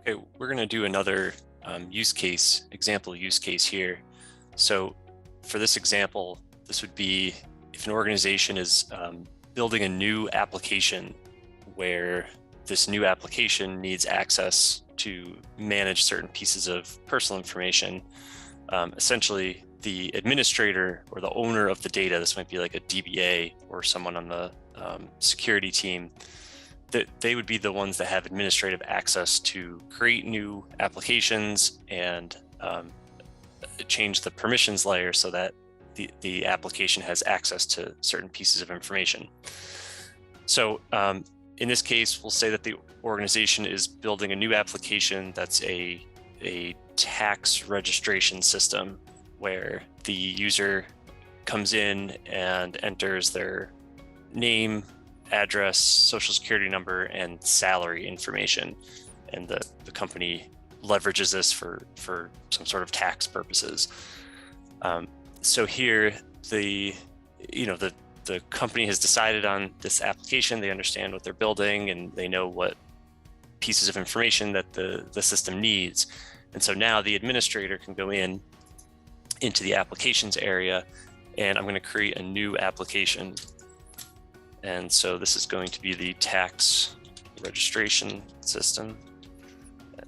Okay, we're going to do another example use case here. So for this example, this would be if an organization is building a new application where this new application needs access to manage certain pieces of personal information. Essentially, the administrator or the owner of the data, this might be like a DBA or someone on the security team, that they would be the ones that have administrative access to create new applications and change the permissions layer so that the application has access to certain pieces of information. So in this case, we'll say that the organization is building a new application that's a tax registration system where the user comes in and enters their name, address, social security number, and salary information. And the company leverages this for some sort of tax purposes. So here, the company has decided on this application. They understand what they're building and they know what pieces of information that the system needs. And so now the administrator can go into the applications area, and I'm going to create a new application. And so this is going to be the tax registration system.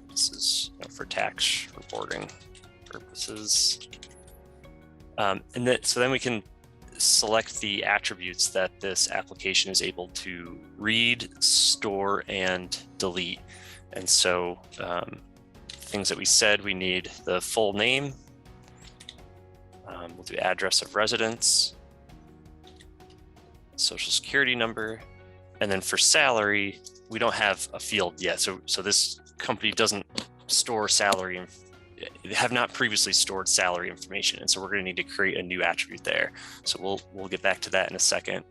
This is for tax reporting purposes. So then we can select the attributes that this application is able to read, store, and delete. And so things that we said, we need the full name. We'll do address of residence, social security number, and then for salary, we don't have a field yet. So this company doesn't store salary, they have not previously stored salary information, and so we're going to need to create a new attribute there. So we'll get back to that in a second.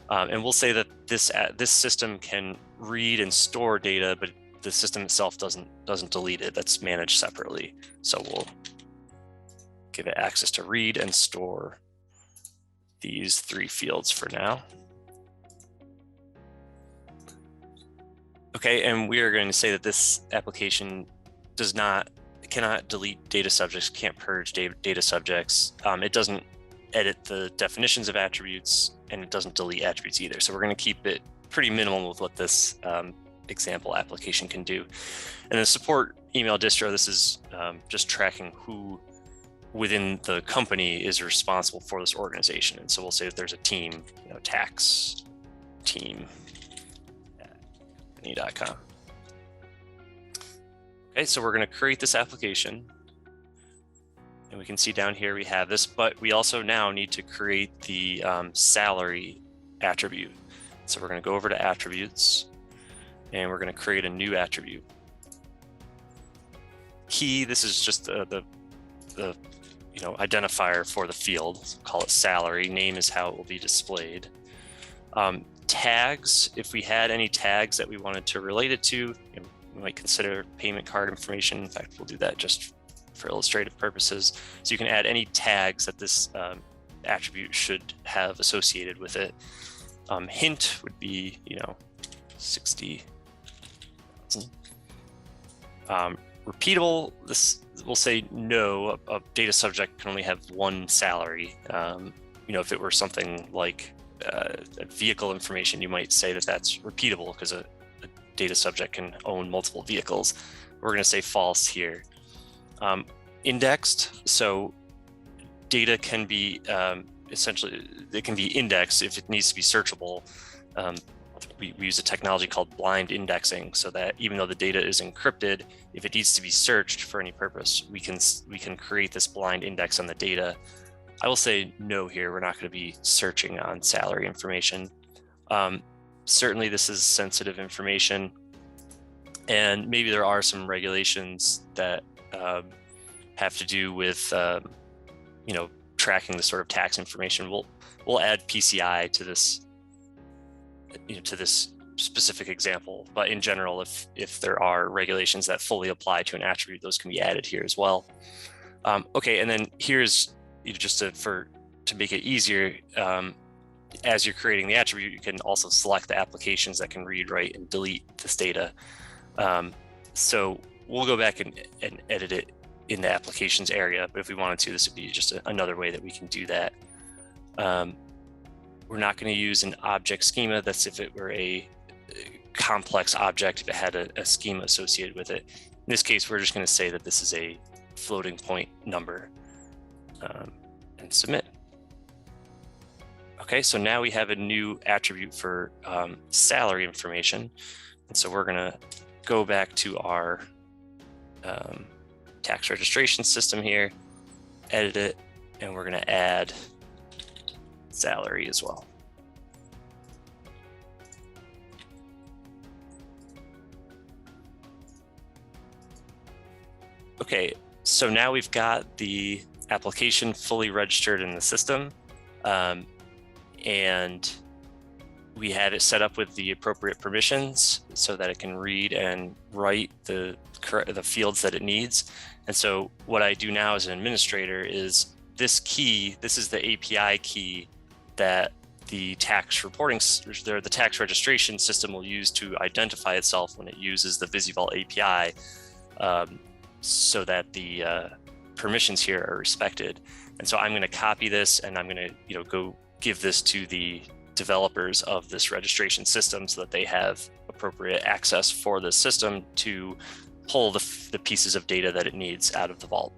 And we'll say that this system can read and store data, but the system itself doesn't delete it. That's managed separately. So we'll give it access to read and store these 3 fields for now. Okay, and we are going to say that this application cannot delete data subjects, can't purge data subjects. It doesn't edit the definitions of attributes, and it doesn't delete attributes either. So we're going to keep it pretty minimal with what this example application can do. And the support email distro, this is just tracking who within the company is responsible for this organization. And so we'll say that there's a team, tax team at company.com. Okay, so we're going to create this application. And we can see down here we have this, but we also now need to create the salary attribute. So we're going to go over to attributes, and we're going to create a new attribute. Key, this is just the identifier for the field. So call it salary. Name is how it will be displayed. Tags, if we had any tags that we wanted to relate it to, we might consider payment card information. In fact, we'll do that just for illustrative purposes. So you can add any tags that this attribute should have associated with it. Hint would be, 60,000. Repeatable, this will say no, a data subject can only have one salary. If it were something like vehicle information, you might say that that's repeatable because a data subject can own multiple vehicles. We're going to say false here. Indexed, so data can be essentially, it can be indexed if it needs to be searchable. We use a technology called blind indexing, so that even though the data is encrypted, if it needs to be searched for any purpose, we can create this blind index on the data. I will say no here. We're not going to be searching on salary information. Certainly, this is sensitive information, and maybe there are some regulations that have to do with tracking the sort of tax information. We'll add PCI to this specific example, but in general, if there are regulations that fully apply to an attribute, those can be added here as well. Okay, and then here's just to make it easier. As you're creating the attribute, you can also select the applications that can read, write, and delete this data. So we'll go back and edit it in the applications area, but if we wanted to, this would be just another way that we can do that. We're not going to use an object schema. That's if it were a complex object, if it had a schema associated with it. In this case, we're just going to say that this is a floating point number, and submit. Okay, so now we have a new attribute for salary information. And so we're going to go back to our tax registration system here, edit it, and we're going to add salary as well. Okay, so now we've got the application fully registered in the system, and we have it set up with the appropriate permissions so that it can read and write the fields that it needs. And so what I do now as an administrator is this key, this is the API key that the tax reporting, the tax registration system will use to identify itself when it uses the ViziVault API, so that the permissions here are respected. And so I'm going to copy this, and I'm going to go give this to the developers of this registration system so that they have appropriate access for the system to pull the pieces of data that it needs out of the vault.